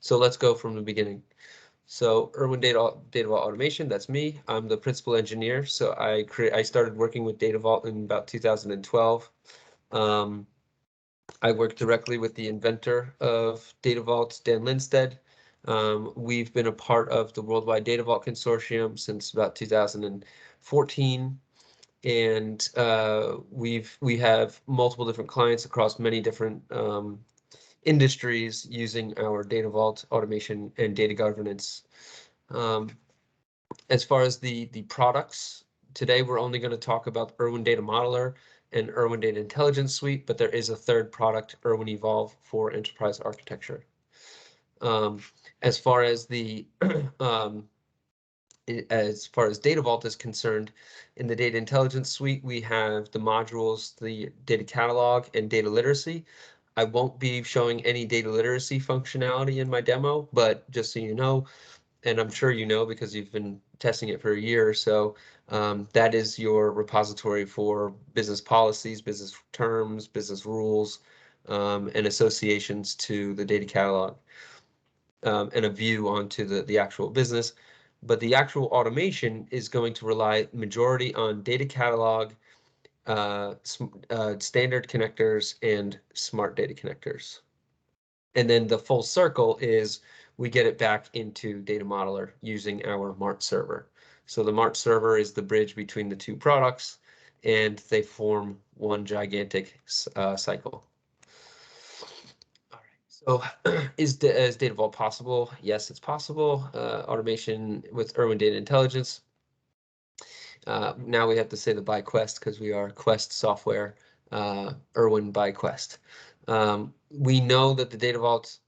So let's go from the beginning. So Irwin Data Vault Automation, that's me. I'm the principal engineer. So I started working with Data Vault in about 2012. I work directly with the inventor of Data Vault, Dan Lindstedt. We've been a part of the Worldwide Data Vault Consortium since about 2014. And we have multiple different clients across many different industries using our Data Vault automation and data governance. As far as the products, today we're only going to talk about Irwin Data Modeler and Irwin Data Intelligence Suite, but there is a third product, Irwin Evolve, for enterprise architecture. As far as the as far as Data Vault is concerned, in the Data Intelligence Suite, we have the modules, the data catalog and data literacy. I won't be showing any data literacy functionality in my demo, but just so you know, and I'm sure you know because you've been testing it for a year or so, that is your repository for business policies, business terms, business rules, and associations to the data catalog, and a view onto the actual business. But the actual automation is going to rely majority on data catalog, standard connectors, and smart data connectors. And then the full circle is we get it back into Data Modeler using our Mart server. So the Mart server is the bridge between the two products, and they form one gigantic cycle. All right. So is Data Vault possible? Yes, it's possible. Automation with Irwin Data Intelligence. Now we have to say the by Quest because we are Quest software, Irwin by Quest. We know that the Data Vault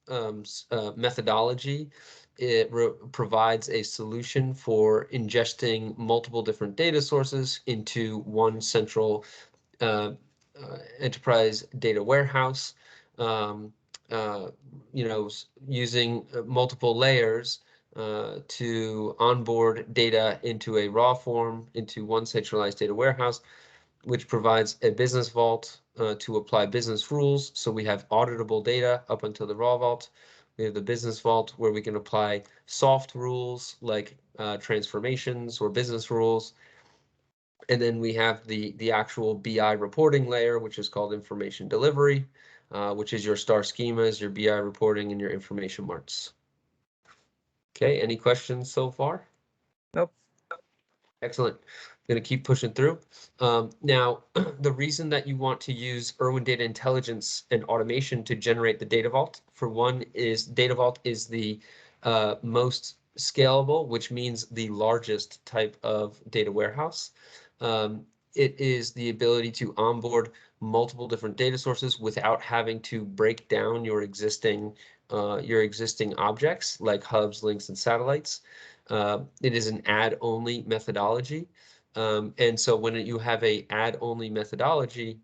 methodology, it provides a solution for ingesting multiple different data sources into one central enterprise data warehouse, using multiple layers to onboard data into a raw form into one centralized data warehouse, which provides a business vault to apply business rules. So we have auditable data up until the raw vault. We have the business vault where we can apply soft rules like transformations or business rules. And then we have the actual BI reporting layer, which is called information delivery, which is your star schemas, your BI reporting, and your information marts. Okay, any questions so far? Nope. Excellent. I'm going to keep pushing through. Now, the reason that you want to use Irwin Data Intelligence and automation to generate the Data Vault, for one, is Data Vault is the most scalable, which means the largest type of data warehouse. It is the ability to onboard multiple different data sources without having to break down your existing objects like hubs, links, and satellites. It is an add-only methodology. And so when you have a add-only methodology,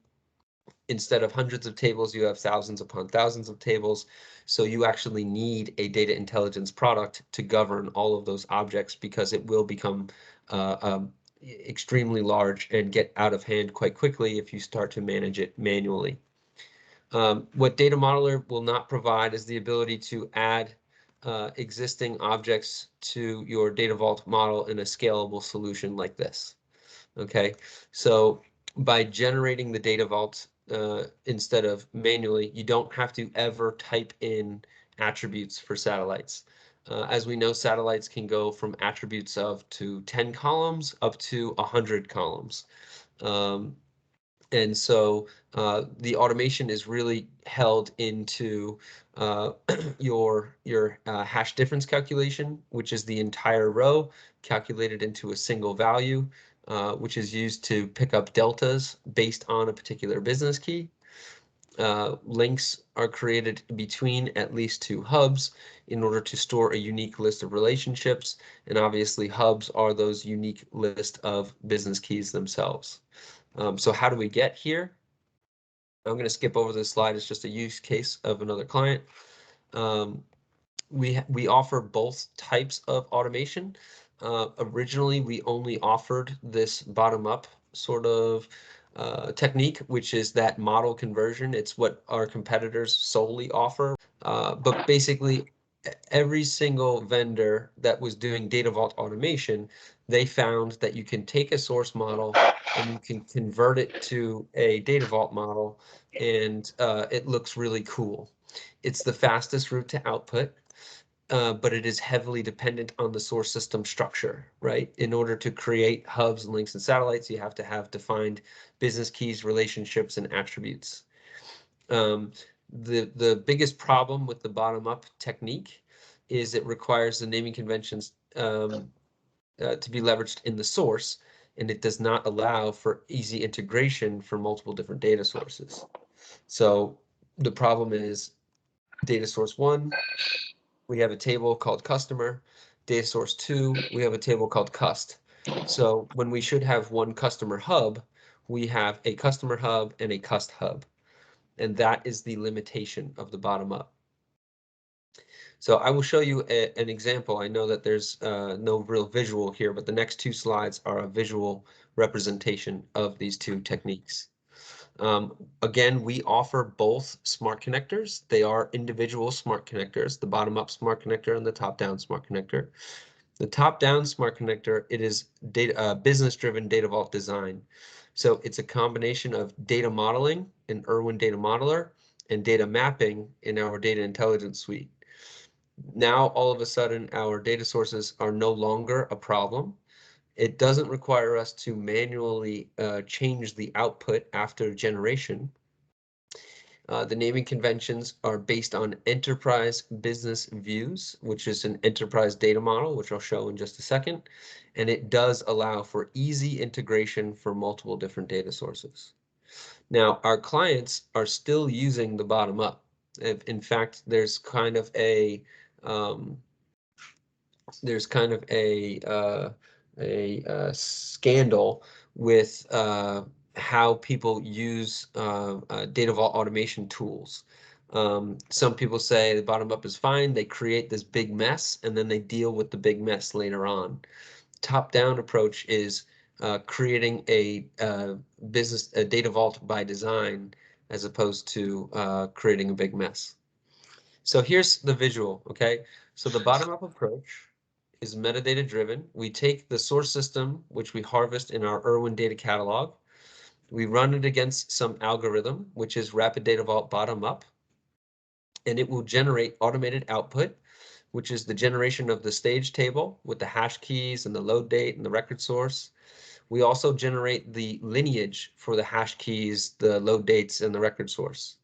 instead of hundreds of tables, you have thousands upon thousands of tables. So you actually need a data intelligence product to govern all of those objects because it will become extremely large and get out of hand quite quickly if you start to manage it manually. What Data Modeler will not provide is the ability to add existing objects to your Data Vault model in a scalable solution like this. Okay, so by generating the Data Vault instead of manually, you don't have to ever type in attributes for satellites. As we know, satellites can go from attributes of to 10 columns up to 100 columns. And so the automation is really held into your hash difference calculation, which is the entire row calculated into a single value, which is used to pick up deltas based on a particular business key. Links are created between at least two hubs in order to store a unique list of relationships. And obviously hubs are those unique list of business keys themselves. So how do we get here? I'm going to skip over this slide. It's just a use case of another client. We offer both types of automation. Originally, we only offered this bottom-up sort of technique, which is that model conversion. It's what our competitors solely offer. But basically, every single vendor that was doing data vault automation, they found that you can take a source model and you can convert it to a data vault model, and it looks really cool. It's the fastest route to output. But it is heavily dependent on the source system structure, right? In order to create hubs and links and satellites, you have to have defined business keys, relationships, and attributes. The biggest problem with the bottom-up technique is it requires the naming conventions to be leveraged in the source, and it does not allow for easy integration for multiple different data sources. So the problem is data source 1, we have a table called customer. Data source 2, we have a table called cust. So when we should have one customer hub, we have a customer hub and a cust hub. And that is the limitation of the bottom up. So I will show you an example. I know that there's no real visual here, but the next 2 slides are a visual representation of these 2 techniques. Again, we offer both smart connectors. They are individual smart connectors, the bottom-up smart connector and the top-down smart connector. The top-down smart connector, it is business-driven data vault design. So it's a combination of data modeling in Irwin Data Modeler and data mapping in our data intelligence suite. Now, all of a sudden, our data sources are no longer a problem. It doesn't require us to manually change the output after generation. The naming conventions are based on enterprise business views, which is an enterprise data model, which I'll show in just a second. And it does allow for easy integration for multiple different data sources. Now, our clients are still using the bottom up. In fact, there's kind of a scandal with how people use data vault automation tools. Some people say the bottom up is fine. They create this big mess and then they deal with the big mess later on. Top down approach is creating a data vault by design as opposed to creating a big mess. So here's the visual, okay? So the bottom up approach is metadata driven. We take the source system, which we harvest in our Irwin data catalog. We run it against some algorithm, which is Rapid Data Vault bottom up, and it will generate automated output, which is the generation of the stage table with the hash keys and the load date and the record source. We also generate the lineage for the hash keys, the load dates, and the record source.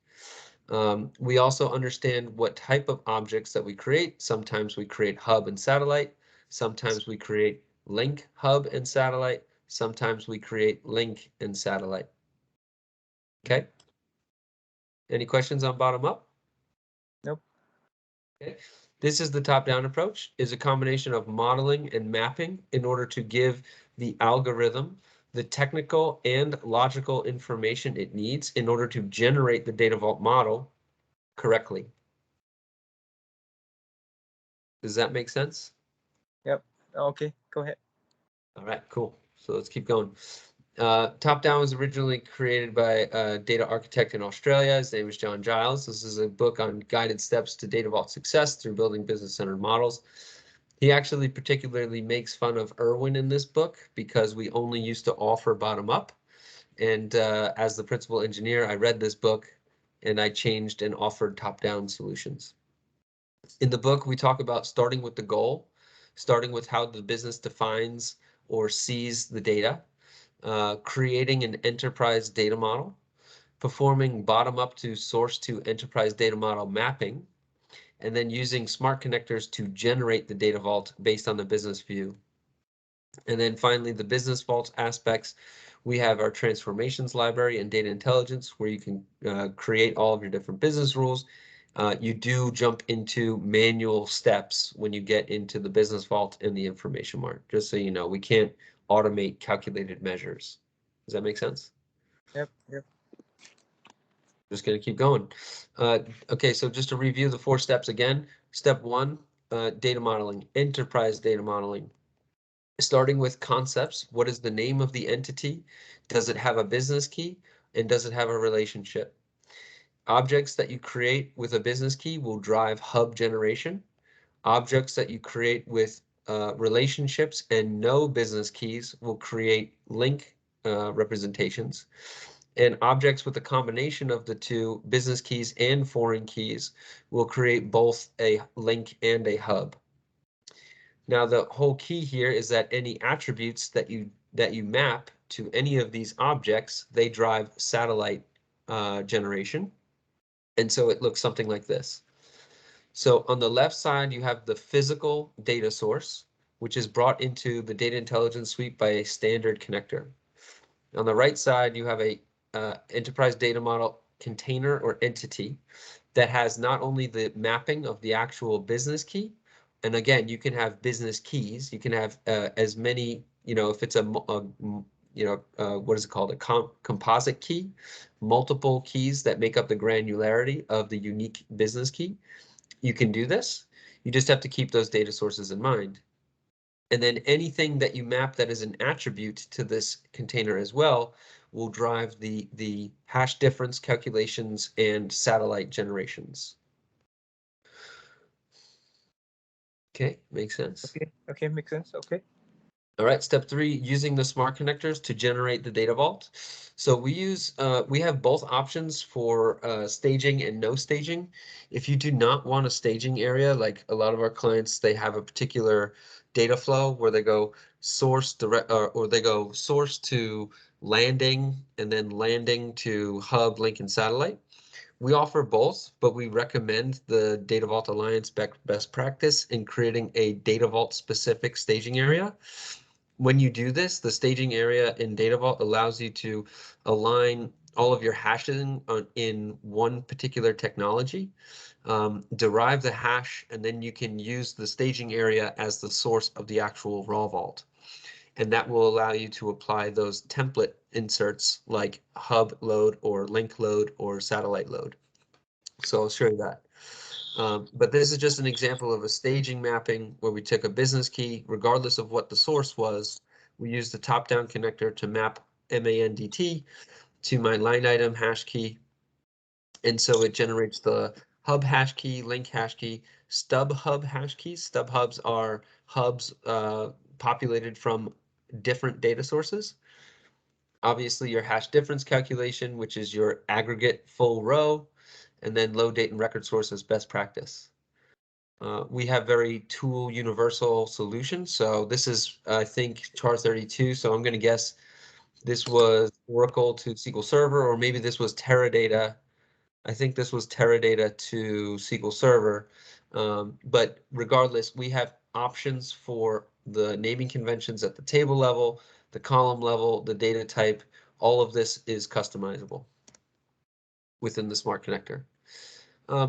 We also understand what type of objects that we create. Sometimes we create hub and satellite. Sometimes we create link, hub, and satellite. Sometimes we create link and satellite. Okay. Any questions on bottom up? Nope. Okay. This is the top-down approach, is a combination of modeling and mapping in order to give the algorithm the technical and logical information it needs in order to generate the data vault model correctly. Does that make sense? Yep. Okay, go ahead. All right, cool. So let's keep going. Top Down was originally created by a data architect in Australia. His name is John Giles. This is a book on guided steps to data vault success through building business-centered models. He actually particularly makes fun of Irwin in this book because we only used to offer bottom up. And as the principal engineer, I read this book and I changed and offered top-down solutions. In the book, we talk about starting with the goal, starting with how the business defines or sees the data, creating an enterprise data model, performing bottom-up to source to enterprise data model mapping, and then using smart connectors to generate the data vault based on the business view. And then finally, the business vault aspects, we have our transformations library and data intelligence where you can create all of your different business rules. You do jump into manual steps when you get into the business vault and the information mart, just so you know, we can't automate calculated measures. Does that make sense? Yep. Just going to keep going. Okay, so just to review the 4 steps again. Step 1, data modeling, enterprise data modeling. Starting with concepts, what is the name of the entity? Does it have a business key? And does it have a relationship? Objects that you create with a business key will drive hub generation. Objects that you create with relationships and no business keys will create link representations. And objects with a combination of the two, business keys and foreign keys, will create both a link and a hub. Now, the whole key here is that any attributes that you map to any of these objects, they drive satellite generation. And so it looks something like this. So on the left side, you have the physical data source, which is brought into the data intelligence suite by a standard connector. On the right side, you have a enterprise data model container or entity that has not only the mapping of the actual business key, and again, you can have business keys. You can have as many, if it's what is it called? A composite key, multiple keys that make up the granularity of the unique business key. You can do this. You just have to keep those data sources in mind. And then anything that you map that is an attribute to this container as well will drive the hash difference calculations and satellite generations. Okay, makes sense. Okay, makes sense. Okay. All right, step 3, using the smart connectors to generate the data vault. So we have both options for staging and no staging. If you do not want a staging area, like a lot of our clients, they have a particular data flow where they go source direct or they go source to landing and then landing to hub, link, and satellite. We offer both, but we recommend the Data Vault Alliance best practice in creating a Data Vault specific staging area. When you do this, the staging area in Data Vault allows you to align all of your hashing in one particular technology, derive the hash, and then you can use the staging area as the source of the actual raw vault. And that will allow you to apply those template inserts like hub load or link load or satellite load. So I'll show you that. But this is just an example of a staging mapping where we took a business key, regardless of what the source was. We used the top-down connector to map MANDT to my line item hash key. And so it generates the hub hash key, link hash key, stub hub hash keys. Stub hubs are hubs populated from different data sources. Obviously, your hash difference calculation, which is your aggregate full row, and then load date and record source as best practice. We have very tool universal solutions. So this is, I think, char 32. So I'm going to guess this was Oracle to SQL Server, or maybe this was Teradata. I think this was Teradata to SQL Server. But regardless, we have options for the naming conventions at the table level, the column level, the data type. All of this is customizable within the Smart Connector.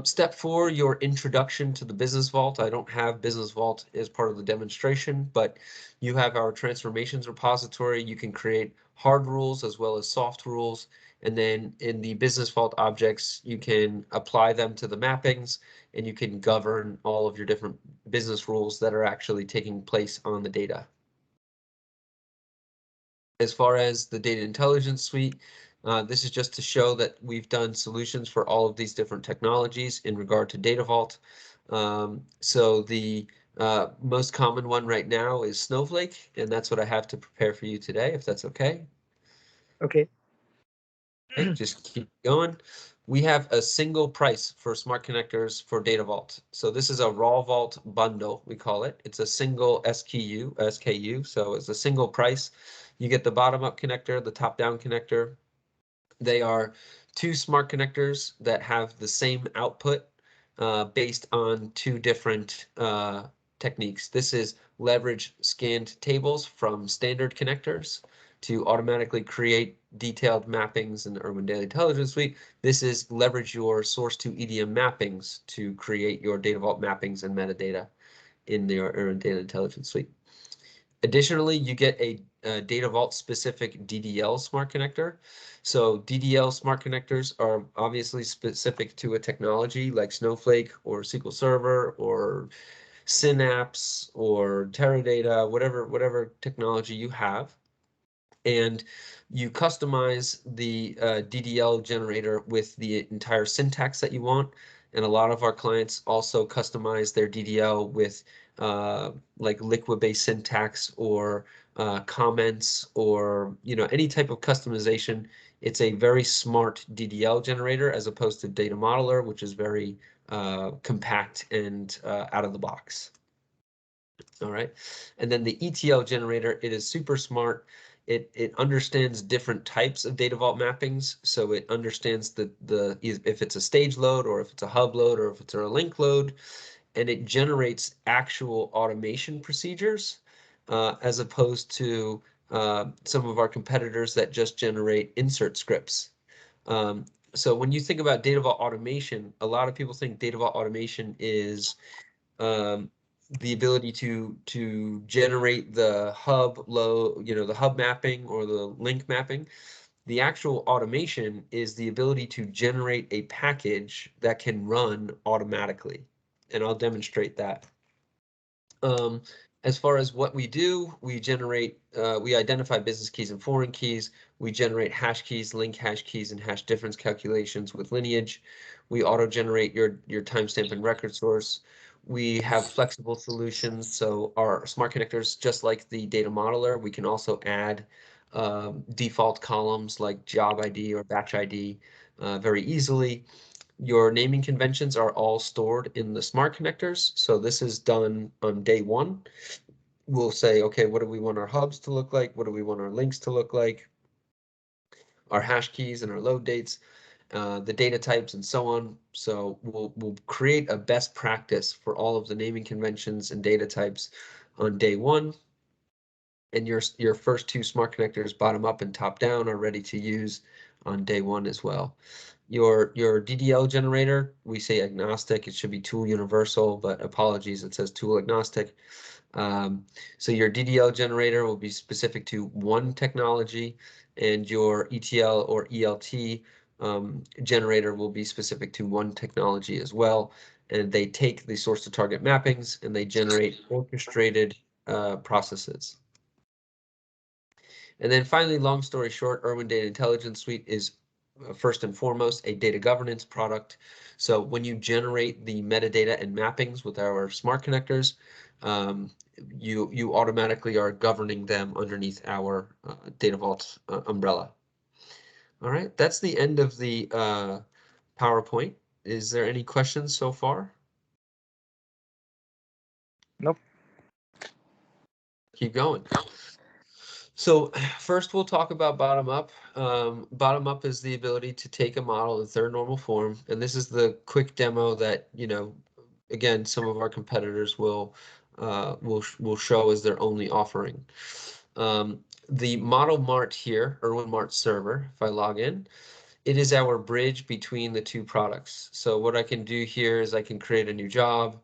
Step 4, your introduction to the Business Vault. I don't have Business Vault as part of the demonstration, but you have our transformations repository. You can create hard rules as well as soft rules. And then in the Business Vault objects, you can apply them to the mappings and you can govern all of your different business rules that are actually taking place on the data. As far as the data intelligence suite, this is just to show that we've done solutions for all of these different technologies in regard to Data Vault. So the most common one right now is Snowflake, and that's what I have to prepare for you today, if that's okay. Okay. Okay, just keep going. We have a single price for smart connectors for Data Vault. So this is a raw vault bundle, we call it. It's a single SKU, so it's a single price. You get the bottom up connector, the top down connector. They are two smart connectors that have the same output based on two different techniques. This is leverage scanned tables from standard connectors to automatically create detailed mappings in the Urban Data Intelligence Suite. This is leverage your source to EDM mappings to create your Data Vault mappings and metadata in the Urban Data Intelligence Suite. Additionally, you get a Data Vault specific DDL smart connector. So DDL smart connectors are obviously specific to a technology like Snowflake or SQL Server or Synapse or Teradata, whatever technology you have. And you customize the DDL generator with the entire syntax that you want. And a lot of our clients also customize their DDL with like liquid-based syntax or comments or any type of customization. It's a very smart DDL generator as opposed to data modeler, which is very compact and out of the box. All right. And then the ETL generator, it is super smart. It understands different types of data vault mappings. So it understands if it's a stage load or if it's a hub load or if it's a link load, and it generates actual automation procedures as opposed to some of our competitors that just generate insert scripts. So when you think about data vault automation, a lot of people think data vault automation is um, the ability to generate the hub the hub mapping or the link mapping. The actual automation is the ability to generate a package that can run automatically. And I'll demonstrate that. Um, as far as what we do, we identify business keys and foreign keys. We generate hash keys, link hash keys, and hash difference calculations with lineage. We auto-generate your timestamp and record source. We have flexible solutions. So our smart connectors, just like the data modeler, we can also add default columns like job ID or batch ID very easily. Your naming conventions are all stored in the smart connectors. So this is done on day one. We'll say, okay, what do we want our hubs to look like? What do we want our links to look like? Our hash keys and our load dates, the data types and so on. So we'll create a best practice for all of the naming conventions and data types on day one. And your first two smart connectors, bottom up and top down, are ready to use on day one as well. Your DDL generator, we say agnostic. It should be tool universal, but apologies, it says tool agnostic. So your DDL generator will be specific to one technology, and your ETL or ELT generator will be specific to one technology as well. And they take the source to target mappings and they generate orchestrated processes. And then finally, long story short, Irwin Data Intelligence Suite is first and foremost a data governance product. So when you generate the metadata and mappings with our smart connectors, you automatically are governing them underneath our Data Vault umbrella. All right, that's the end of the PowerPoint. Is there any questions so far? Nope. Keep going. So first we'll talk about bottom up. Bottom up is the ability to take a model in their normal form. And this is the quick demo that, again, some of our competitors will show as their only offering. The model mart here, Irwin Mart server, if I log in, it is our bridge between the two products. So what I can do here is I can create a new job,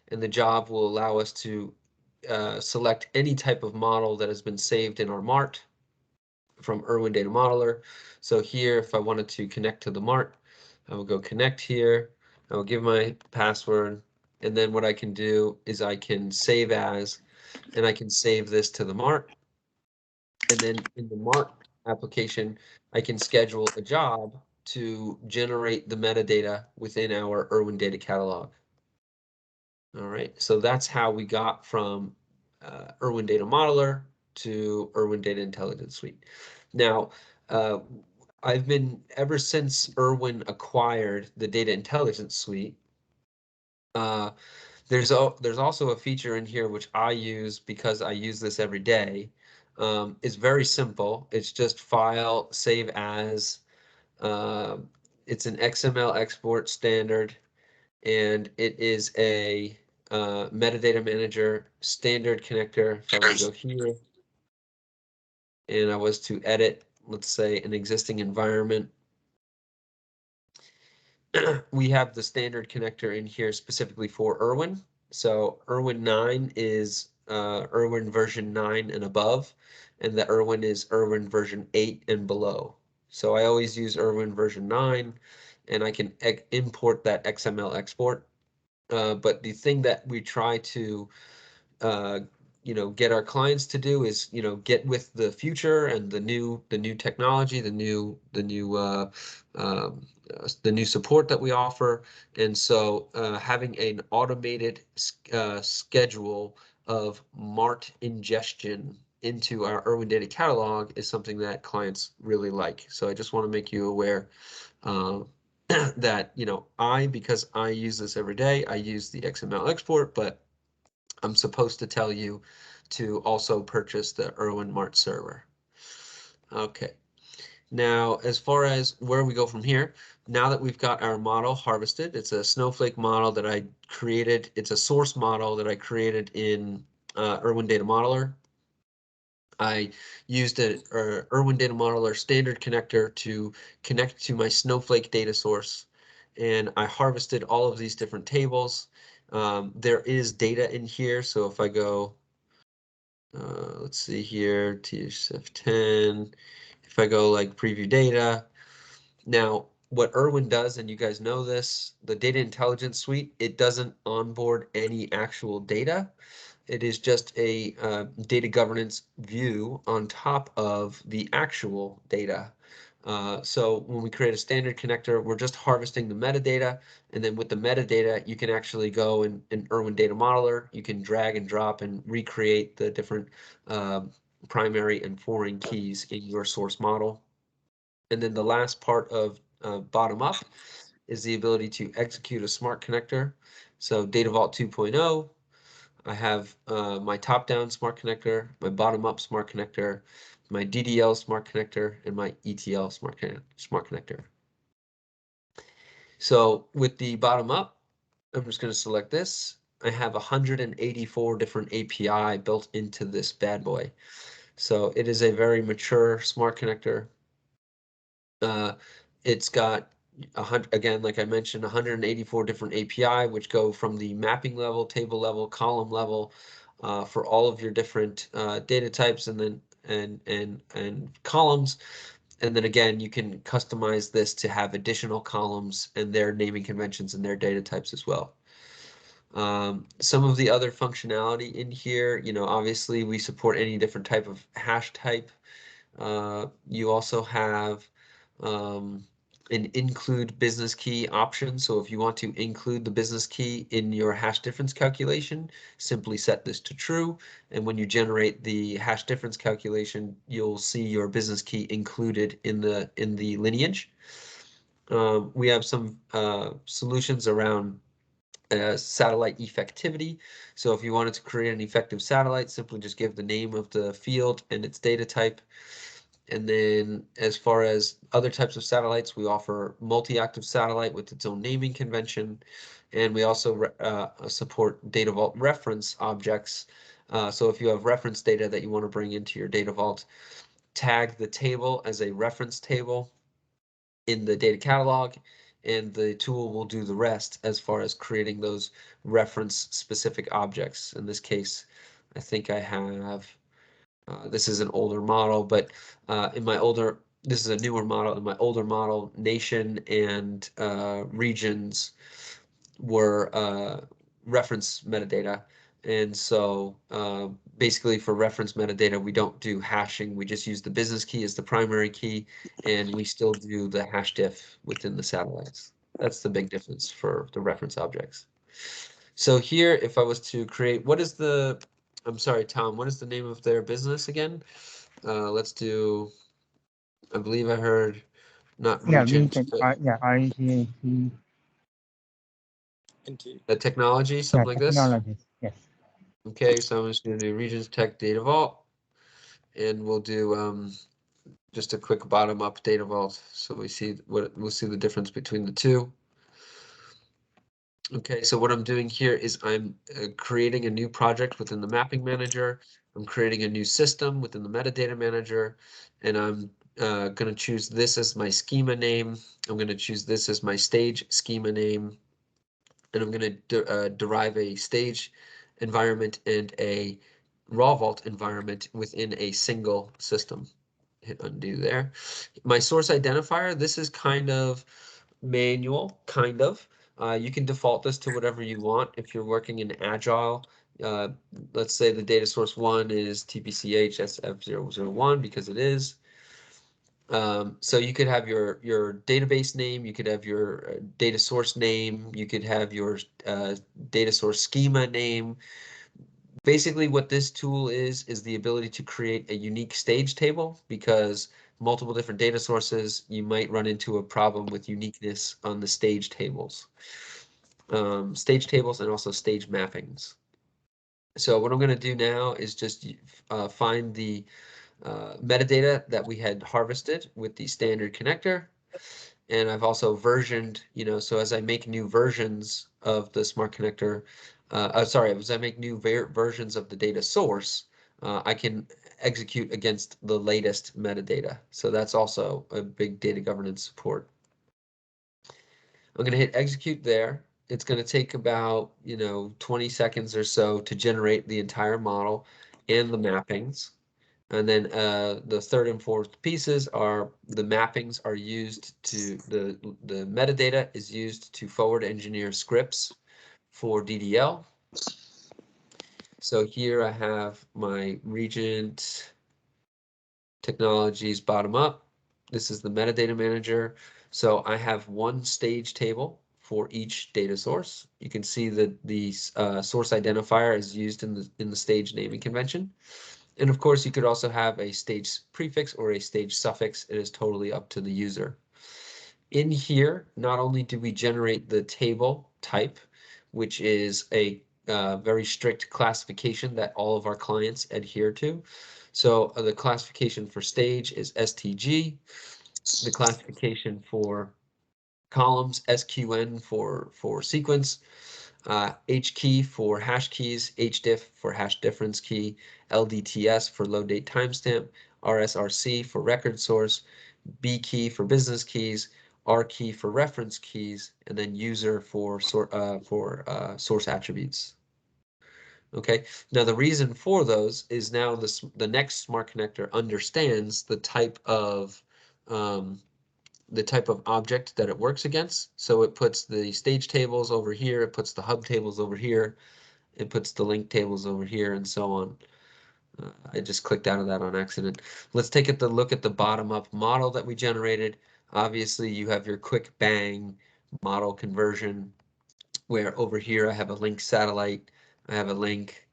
and the job will allow us to select any type of model that has been saved in our mart from Irwin Data Modeler. So here, if I wanted to connect to the mart, I will go connect here. I will give my password, and then what I can do is I can save as, and I can save this to the mart. And then in the mart application, I can schedule a job to generate the metadata within our Irwin Data Catalog. All right, so that's how we got from Irwin Data Modeler to Irwin Data Intelligence Suite. Now, I've been, ever since Irwin acquired the Data Intelligence Suite, there's also a feature in here which I use because I use this every day. It's very simple. It's just file, save as. It's an XML export standard, and it is a metadata manager standard connector. If I were to go here and I was to edit, let's say, an existing environment, we have the standard connector in here specifically for Irwin. So Irwin 9 is Irwin version 9 and above, and the Irwin is Irwin version 8 and below. So I always use Irwin version 9, and I can import that XML export. But the thing that we try to get our clients to do is, get with the future and the new technology, the new support that we offer. And so having an automated schedule of MART ingestion into our Irwin data catalog is something that clients really like. So I just want to make you aware that, because I use this every day, I use the XML export, but I'm supposed to tell you to also purchase the Irwin Mart server. Okay. Now, as far as where we go from here, now that we've got our model harvested, it's a Snowflake model that I created. It's a source model that I created in Irwin Data Modeler. I used an Irwin Data Modeler standard connector to connect to my Snowflake data source, and I harvested all of these different tables. There is data in here, so if I go, let's see here, TSF10, if I go like preview data. Now, what Irwin does, and you guys know this, the data intelligence suite, it doesn't onboard any actual data. It is just a data governance view on top of the actual data. So when we create a standard connector, we're just harvesting the metadata. And then with the metadata, you can actually go in Irwin Data Modeler. You can drag and drop and recreate the different primary and foreign keys in your source model. And then the last part of bottom up is the ability to execute a smart connector. So Data Vault 2.0, I have my top-down smart connector, my bottom-up smart connector, my DDL smart connector, and my ETL smart connector. So with the bottom-up, I'm just going to select this. I have 184 different API built into this bad boy. So it is a very mature smart connector. It's got again, like I mentioned, 184 different API, which go from the mapping level, table level, column level, for all of your different data types, and then and columns. And then again, you can customize this to have additional columns and their naming conventions and their data types as well. Some of the other functionality in here, obviously we support any different type of hash type. You also have an include business key option. So if you want to include the business key in your hash difference calculation, simply set this to true. And when you generate the hash difference calculation, you'll see your business key included in the lineage. We have some solutions around satellite effectivity. So if you wanted to create an effective satellite, simply just give the name of the field and its data type. And then as far as other types of satellites, we offer multi-active satellite with its own naming convention. And we also support Data Vault reference objects. So if you have reference data that you want to bring into your Data Vault, tag the table as a reference table in the data catalog, and the tool will do the rest as far as creating those reference specific objects. In this case, I think I have this is an older model, but this is a newer model. In my older model, nation and regions were reference metadata. And so basically for reference metadata, we don't do hashing. We just use the business key as the primary key, and we still do the hash diff within the satellites. That's the big difference for the reference objects. So here, if I was to create, I'm sorry, Tom, what is the name of their business again? Let's do, I believe I heard, not region, RGT. a technology, something like this. Technologies. Yes. Okay, so I'm just going to do regions tech data vault, and we'll do just a quick bottom up data vault, so we'll see the difference between the two. Okay, so what I'm doing here is I'm creating a new project within the mapping manager. I'm creating a new system within the metadata manager, and I'm going to choose this as my schema name. I'm going to choose this as my stage schema name, and I'm going to derive a stage environment and a raw vault environment within a single system. Hit undo there. My source identifier, this is kind of manual, kind of. You can default this to whatever you want. If you're working in Agile, let's say the data source 1 is TPCH SF001 because it is. So you could have your database name, you could have your data source name, you could have your data source schema name. Basically, what this tool is the ability to create a unique stage table, because multiple different data sources, you might run into a problem with uniqueness on the stage tables. Stage tables and also stage mappings. So what I'm going to do now is just find the metadata that we had harvested with the standard connector. And I've also versioned, so as I make new versions of the smart connector, as I make new versions of the data source, I can execute against the latest metadata. So that's also a big data governance support. I'm going to hit execute there. It's going to take about, 20 seconds or so to generate the entire model and the mappings. And then the third and fourth pieces are the mappings are used to the metadata is used to forward engineer scripts for DDL. So here I have my Regent Technologies bottom up. This is the metadata manager. So I have one stage table for each data source. You can see that the source identifier is used in the stage naming convention. And of course, you could also have a stage prefix or a stage suffix. It is totally up to the user. In here, not only do we generate the table type, which is a very strict classification that all of our clients adhere to. So the classification for stage is STG. The classification for columns, SQN for sequence. H key for hash keys, HDiff for hash difference key, LDTS for load date timestamp, RSRC for record source, B key for business keys, R key for reference keys, and then user for source attributes. Okay, now the reason for those is now the next smart connector understands the type of object that it works against. So it puts the stage tables over here, it puts the hub tables over here, it puts the link tables over here, and so on. I just clicked out of that on accident. Let's take a look at the bottom-up model that we generated. Obviously, you have your quick bang model conversion, where over here I have a link satellite, I have a link,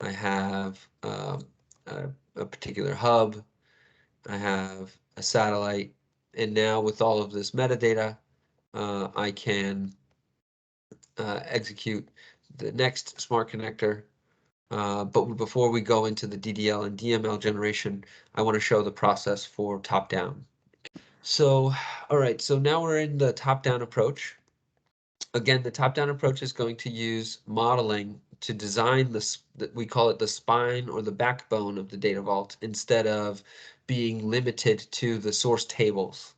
I have a particular hub, I have a satellite, and now with all of this metadata, I can execute the next smart connector. But before we go into the DDL and DML generation, I want to show the process for top-down. So, all right, so now we're in the top-down approach. Again, the top-down approach is going to use modeling to design we call it the spine or the backbone of the data vault, instead of being limited to the source tables.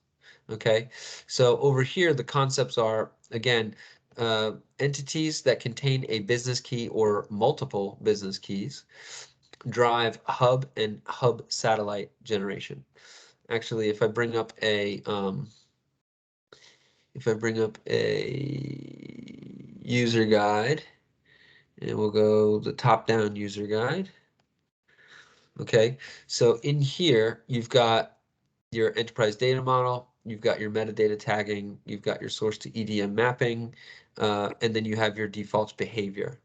Okay, so over here, the concepts are, again, entities that contain a business key or multiple business keys drive hub and hub satellite generation. Actually, if I bring up a user guide, and we'll go the top-down user guide. Okay, so in here, you've got your enterprise data model, you've got your metadata tagging, you've got your source to EDM mapping, and then you have your default behavior.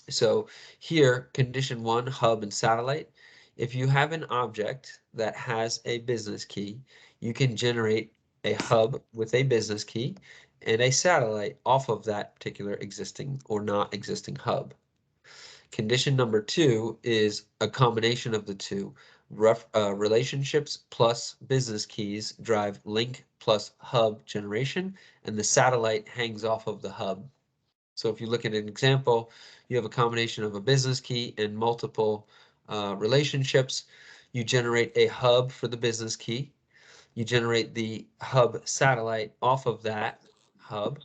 So here, condition 1, hub and satellite. If you have an object that has a business key, you can generate a hub with a business key and a satellite off of that particular existing or not existing hub. Condition number 2 is a combination of the two. Relationships plus business keys drive link plus hub generation, and the satellite hangs off of the hub. So if you look at an example, you have a combination of a business key and multiple relationships. You generate a hub for the business key. You generate the hub satellite off of that hub.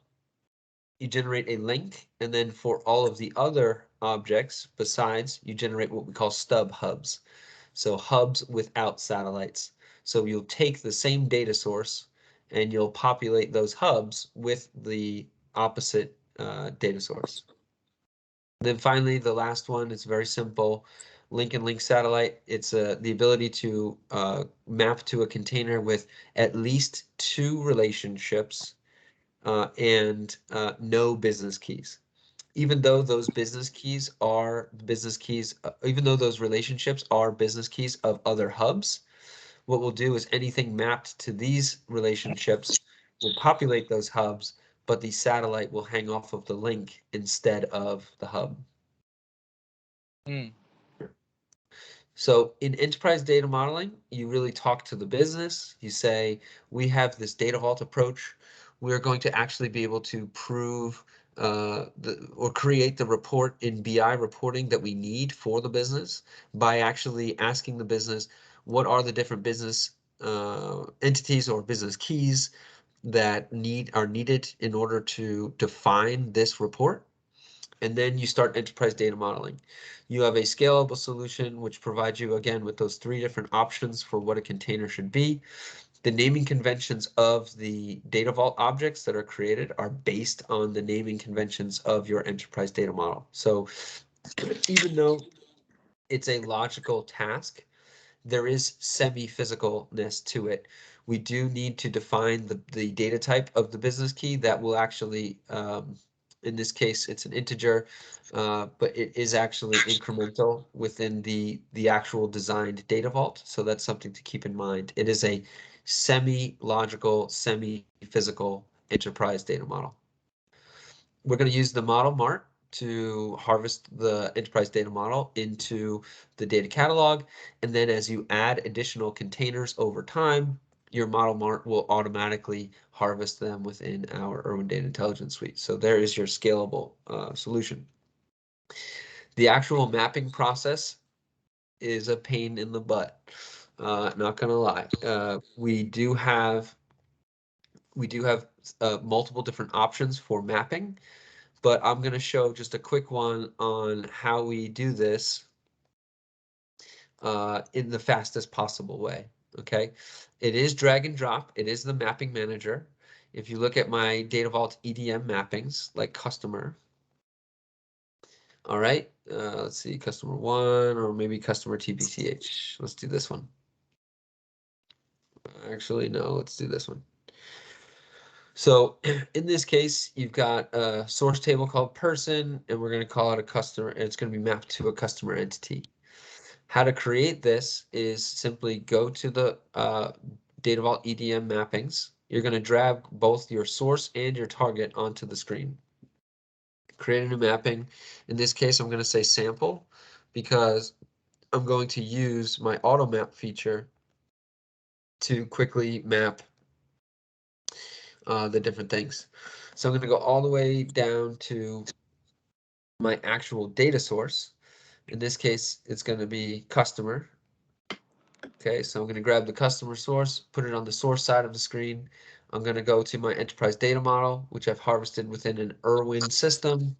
You generate a link, and then for all of the other objects besides, you generate what we call stub hubs. So hubs without satellites. So you'll take the same data source and you'll populate those hubs with the opposite data source. Then finally, the last one is very simple. Link and link satellite. It's the ability to map to a container with at least 2 relationships and no business keys. Even though those business keys are business keys, even though those relationships are business keys of other hubs, what we'll do is anything mapped to these relationships will populate those hubs, but the satellite will hang off of the link instead of the hub. Mm. So in enterprise data modeling, you really talk to the business. You say, we have this data vault approach. We're going to actually be able to prove or create the report in BI reporting that we need for the business by actually asking the business, what are the different business entities or business keys that are needed in order to define this report? And then you start enterprise data modeling. You have a scalable solution which provides you, again, with those 3 different options for what a container should be. The naming conventions of the data vault objects that are created are based on the naming conventions of your enterprise data model. So even though it's a logical task, there is semi-physicalness to it. We do need to define the data type of the business key that will actually, in this case, it's an integer, but it is actually incremental within the actual designed data vault. So that's something to keep in mind. It is a semi-logical, semi-physical enterprise data model. We're going to use the model mart to harvest the enterprise data model into the data catalog. And then as you add additional containers over time, your model mart will automatically harvest them within our Irwin Data Intelligence Suite. So there is your scalable solution. The actual mapping process is a pain in the butt. Not gonna lie. We do have multiple different options for mapping, but I'm going to show just a quick one on how we do this in the fastest possible way. Okay, it is drag and drop. It is the mapping manager. If you look at my Data Vault EDM mappings, like customer, all right, let's see, customer 1 or maybe customer TPCH. Let's do this one. Actually, no, let's do this one. So in this case, you've got a source table called person, and we're going to call it a customer, and it's going to be mapped to a customer entity. How to create this is simply go to the Data Vault EDM mappings. You're going to drag both your source and your target onto the screen. Create a new mapping. In this case, I'm going to say sample because I'm going to use my auto map feature to quickly map the different things. So I'm going to go all the way down to my actual data source. In this case, it's going to be customer. Okay, so I'm going to grab the customer source, put it on the source side of the screen. I'm going to go to my enterprise data model, which I've harvested within an Irwin system,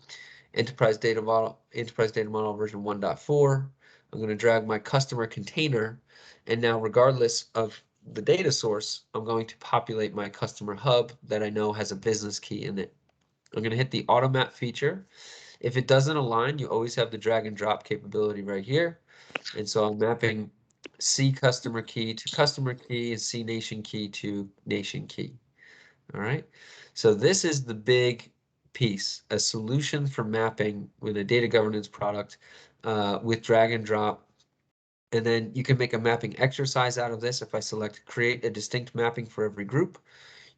enterprise data model version 1.4. I'm going to drag my customer container, and now regardless of the data source, I'm going to populate my customer hub that I know has a business key in it. I'm going to hit the auto map feature. If it doesn't align, you always have the drag and drop capability right here. And so I'm mapping C customer key to customer key and C nation key to nation key. All right. So this is the big piece, a solution for mapping with a data governance product with drag and drop. And then you can make a mapping exercise out of this. If I select create a distinct mapping for every group,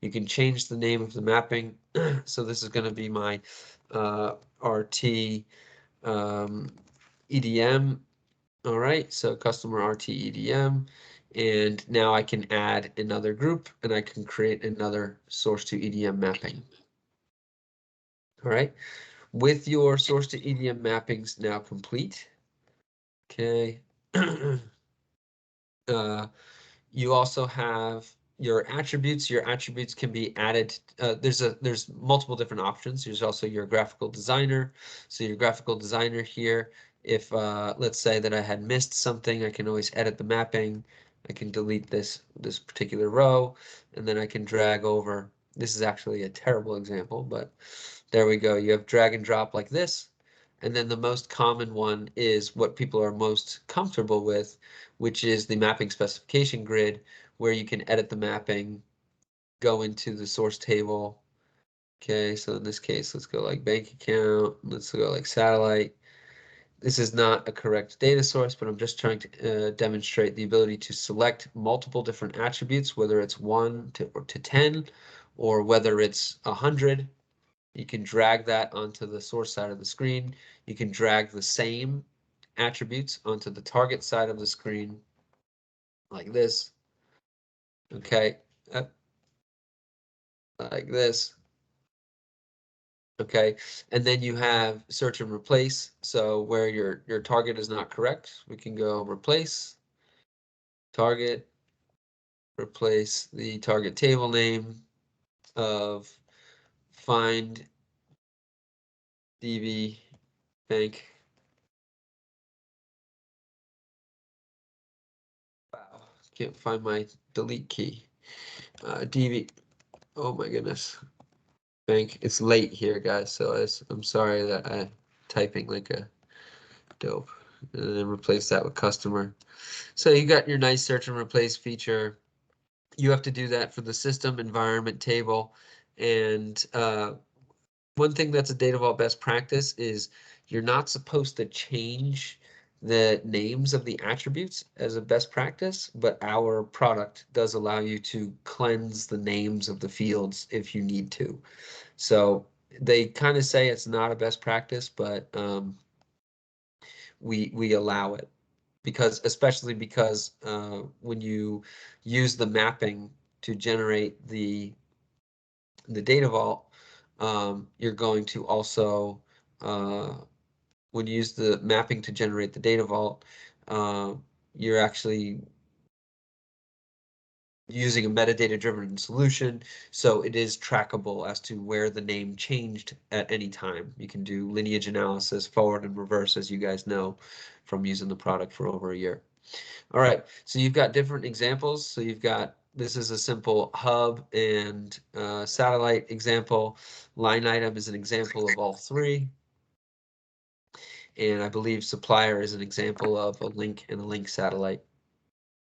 you can change the name of the mapping. So this is going to be my RT EDM. All right, so customer RT EDM. And now I can add another group and I can create another source to EDM mapping. All right, with your source to EDM mappings now complete. Okay. You also have your attributes. Your attributes can be added. There's multiple different options. There's also your graphical designer. So your graphical designer here, if let's say that I had missed something, I can always edit the mapping. I can delete this particular row, and then I can drag over. This is actually a terrible example, but there we go. You have drag and drop like this, And then the most common one is what people are most comfortable with, which is the mapping specification grid, where you can edit the mapping, go into the source table. Okay, so in this case, let's go like bank account, let's go like satellite. This is not a correct data source, but I'm just trying to demonstrate the ability to select multiple different attributes, whether it's 1 to 10, or whether it's 100. You can drag that onto the source side of the screen. You can drag the same attributes onto the target side of the screen like this. Okay, like this. Okay, and then you have search and replace. So where your target is not correct, we can go replace target, replace the target table name of find DB bank. Wow, can't find my delete key. DB, oh my goodness. Bank, it's late here, guys, so I'm sorry that I'm typing like a dope. And then replace that with customer. So you got your nice search and replace feature. You have to do that for the system environment table. And one thing that's a Data Vault best practice is you're not supposed to change the names of the attributes as a best practice, but our product does allow you to cleanse the names of the fields if you need to. So they kind of say it's not a best practice, but we allow it because especially because when you use the mapping to generate the data vault, you're going to also when you use the mapping to generate the data vault, you're actually using a metadata driven solution, so it is trackable as to where the name changed at any time. You can do lineage analysis forward and reverse, as you guys know from using the product for over a year. All right, so you've got different examples. So you've got, this is a simple hub and satellite example. Line item is an example of all three. And I believe supplier is an example of a link and a link satellite.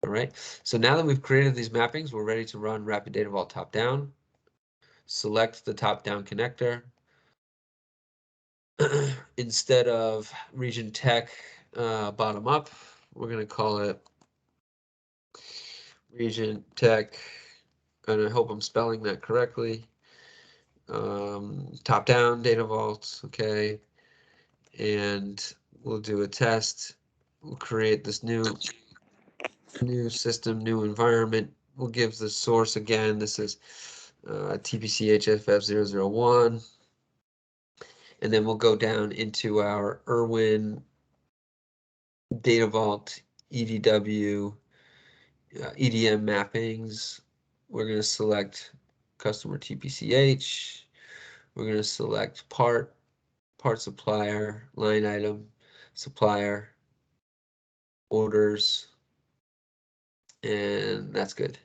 All right, so now that we've created these mappings, we're ready to run Rapid Data Vault top-down. Select the top-down connector. Instead of region tech bottom-up, we're going to call it region tech, and I hope I'm spelling that correctly. Top-down data vaults, okay, and we'll do a test. We'll create this new system, new environment. We'll give the source again. This is TPC HFF001. And then we'll go down into our Irwin Data Vault EDW EDM mappings. We're going to select customer TPCH. We're going to select part supplier, line item, supplier, orders, and that's good.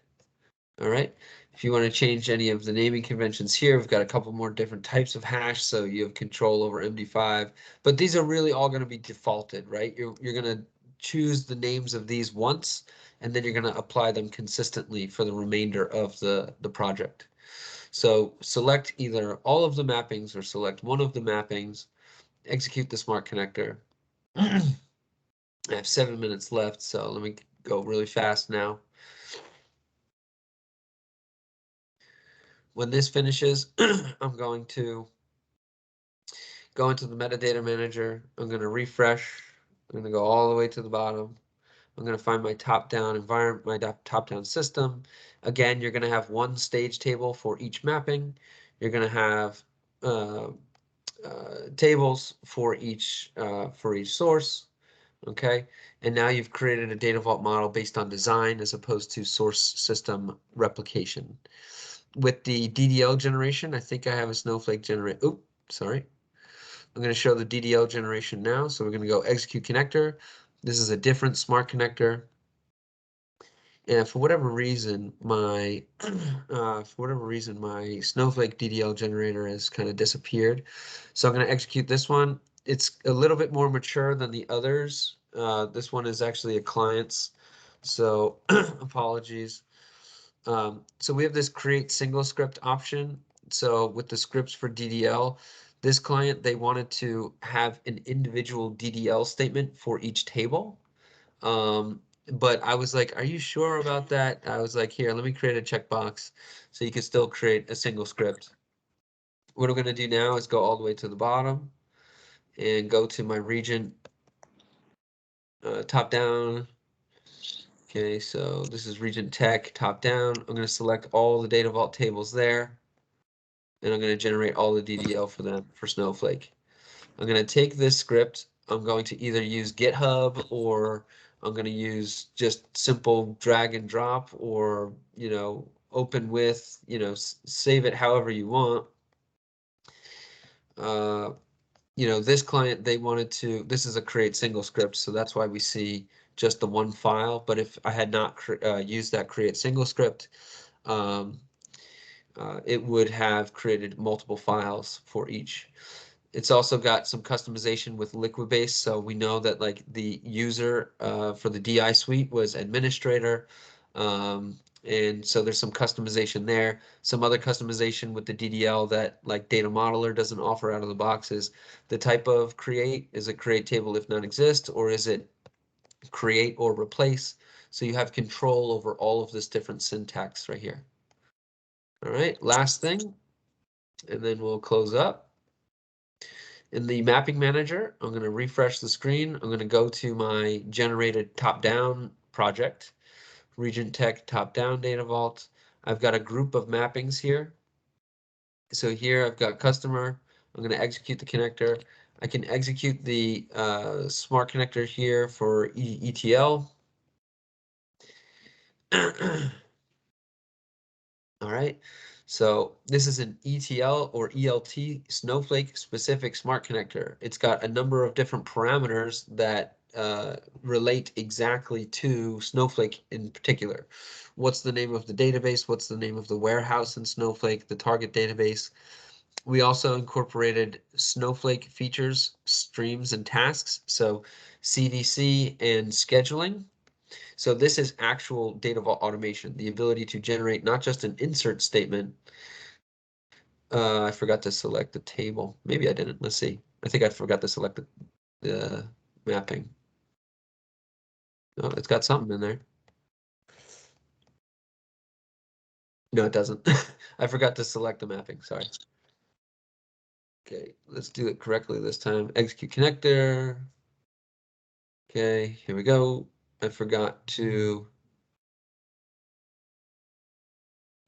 All right. If you want to change any of the naming conventions here, we've got a couple more different types of hash, so you have control over MD5, but these are really all going to be defaulted, right? You're going to choose the names of these once, and then you're going to apply them consistently for the remainder of the project. So select either all of the mappings or select one of the mappings, execute the smart connector. I have 7 minutes left, so let me go really fast now. When this finishes, I'm going to go into the metadata manager. I'm going to refresh. I'm going to go all the way to the bottom. I'm going to find my top-down environment, my top-down system. Again, you're going to have one stage table for each mapping. You're going to have tables for each source. Okay, and now you've created a data vault model based on design as opposed to source system replication. With the DDL generation, I think I have a snowflake generate. Oops, sorry. I'm going to show the DDL generation now. So we're going to go execute connector. This is a different smart connector. And for whatever reason, my snowflake DDL generator has kind of disappeared. So I'm going to execute this one. it's a little bit more mature than the others. This one is actually a client's, so apologies. So we have this create single script option. So with the scripts for DDL, this client, they wanted to have an individual DDL statement for each table. But I was like, are you sure about that? I was like, here, let me create a checkbox so you can still create a single script. What I'm going to do now is go all the way to the bottom and go to my region top down. Okay, so this is region tech top down. I'm going to select all the data vault tables there, and I'm going to generate all the DDL for them for Snowflake. I'm going to take this script. I'm going to either use GitHub, or I'm going to use just simple drag and drop, or, you know, open with, you know, save it however you want. You know, this client, they wanted to, this is a create single script, so that's why we see just the one file. But if I had not used that create single script, it would have created multiple files for each. It's also got some customization with Liquibase, so we know that like the user for the DI suite was administrator, and so there's some customization there. Some other customization with the DDL that like Data Modeler doesn't offer out of the box is the type of create. Is it create table if none exist, or is it create or replace? So you have control over all of this different syntax right here. All right, last thing, and then we'll close up. In the mapping manager, I'm going to refresh the screen. I'm going to go to my generated top-down project, Region Tech top-down data vault. I've got a group of mappings here. So here I've got customer. I'm going to execute the connector. I can execute the smart connector here for ETL. All right, so this is an ETL or ELT Snowflake specific smart connector. It's got a number of different parameters that relate exactly to Snowflake in particular. What's the name of the database? What's the name of the warehouse in Snowflake, the target database? We also incorporated Snowflake features, streams, and tasks. So CDC and scheduling. So this is actual data vault automation, the ability to generate not just an insert statement. I forgot to select the table. Maybe I didn't. Let's see. I think I forgot to select the mapping. Oh, it's got something in there. No, it doesn't. I forgot to select the mapping. Sorry. Okay, let's do it correctly this time. Execute connector. Okay, here we go. I forgot to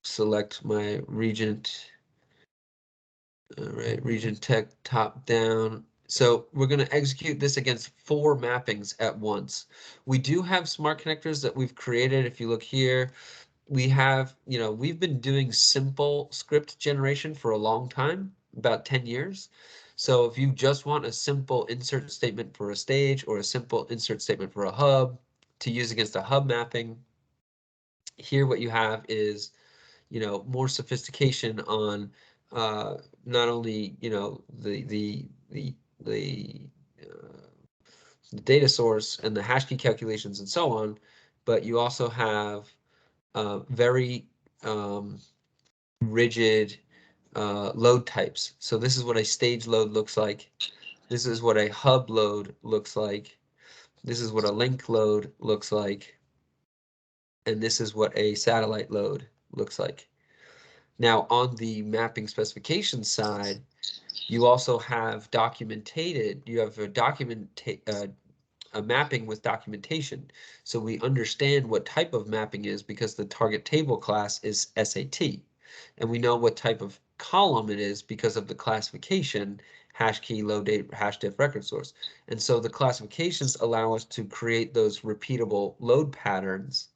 select my regent. All right, region tech top down. So we're going to execute this against 4 mappings at once. We do have smart connectors that we've created. If you look here, we have, you know, we've been doing simple script generation for a long time, about 10 years. So if you just want a simple insert statement for a stage or a simple insert statement for a hub to use against a hub mapping, here what you have is, you know, more sophistication on not only, you know, the data source and the hash key calculations and so on, but you also have very rigid load types. So this is what a stage load looks like. This is what a hub load looks like. This is what a link load looks like. And this is what a satellite load looks like. Now, on the mapping specification side, you also have documented, you have a mapping with documentation. So we understand what type of mapping is because the target table class is SAT. And we know what type of column it is because of the classification, hash key, load date, hash diff, record source. And so the classifications allow us to create those repeatable load patterns.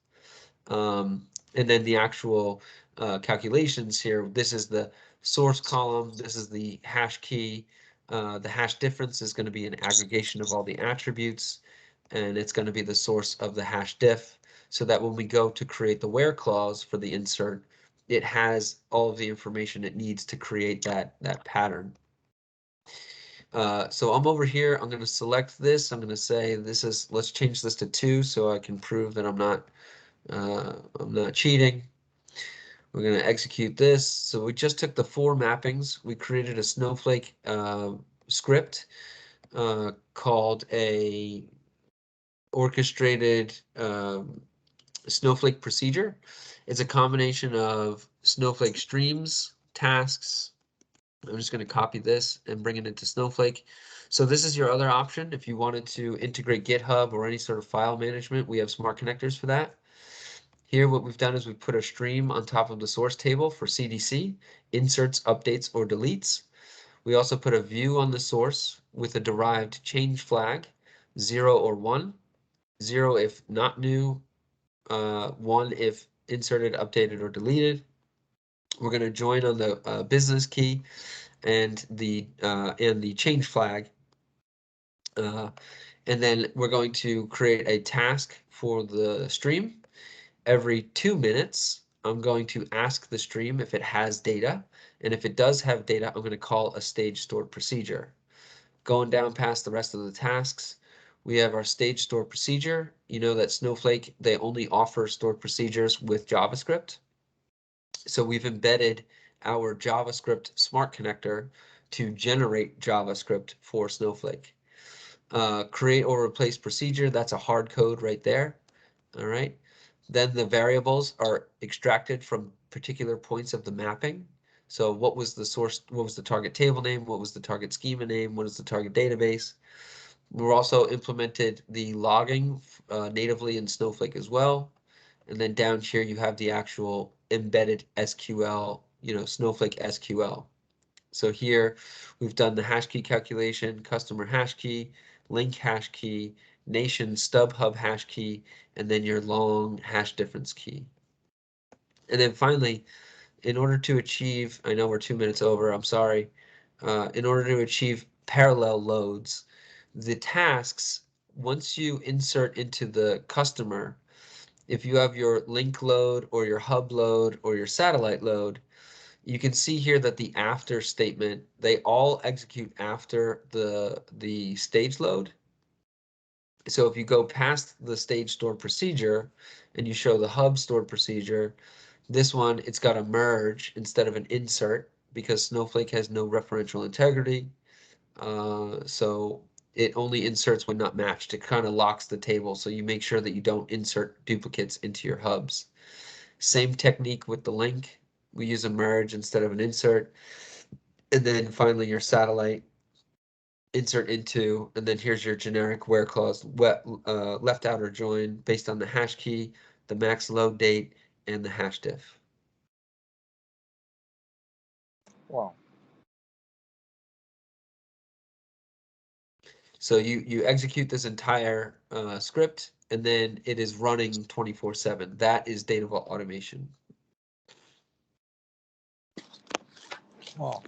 And then the actual calculations here, this is the source column, this is the hash key. The hash difference is going to be an aggregation of all the attributes, and it's going to be the source of the hash diff, so that when we go to create the where clause for the insert, it has all of the information it needs to create that pattern. So I'm over here. I'm going to select this. I'm going to say this is. Let's change this to 2 so I can prove that I'm not cheating. We're going to execute this. So we just took the 4 mappings. We created a Snowflake script called a orchestrated Snowflake procedure. It's a combination of Snowflake streams, tasks. I'm just going to copy this and bring it into Snowflake. So this is your other option. If you wanted to integrate GitHub or any sort of file management, we have smart connectors for that. Here, what we've done is we put a stream on top of the source table for CDC, inserts, updates, or deletes. We also put a view on the source with a derived change flag, 0 or 1, 0 if not new, 1 if inserted, updated, or deleted. We're going to join on the business key and the change flag. And then we're going to create a task for the stream. Every 2 minutes, I'm going to ask the stream if it has data. And if it does have data, I'm going to call a stage stored procedure. Going down past the rest of the tasks, we have our stage stored procedure. You know that Snowflake, they only offer stored procedures with JavaScript. So we've embedded our JavaScript smart connector to generate JavaScript for Snowflake. Create or replace procedure, that's a hard code right there. All right. Then the variables are extracted from particular points of the mapping. So what was the source, what was the target table name, what was the target schema name, what is the target database? We're also implemented the logging natively in Snowflake as well. And then down here you have the actual embedded SQL, Snowflake SQL. So here we've done the hash key calculation, customer hash key, link hash key, nation stub hub hash key, and then your long hash difference key. And then finally, in order to achieve, I know we're 2 minutes over, I'm sorry. In order to achieve parallel loads, the tasks, once you insert into the customer, if you have your link load or your hub load or your satellite load, you can see here that the after statement, they all execute after the stage load. So if you go past the stage stored procedure and you show the hub stored procedure, this one, it's got a merge instead of an insert because Snowflake has no referential integrity. So it only inserts when not matched. It kind of locks the table, so you make sure that you don't insert duplicates into your hubs. Same technique with the link. We use a merge instead of an insert. And then finally your satellite, insert into, and then here's your generic where clause, left outer join based on the hash key, the max load date, and the hash diff. Wow. So you execute this entire script, and then it is running 24/7. That is Data Vault automation. Wow.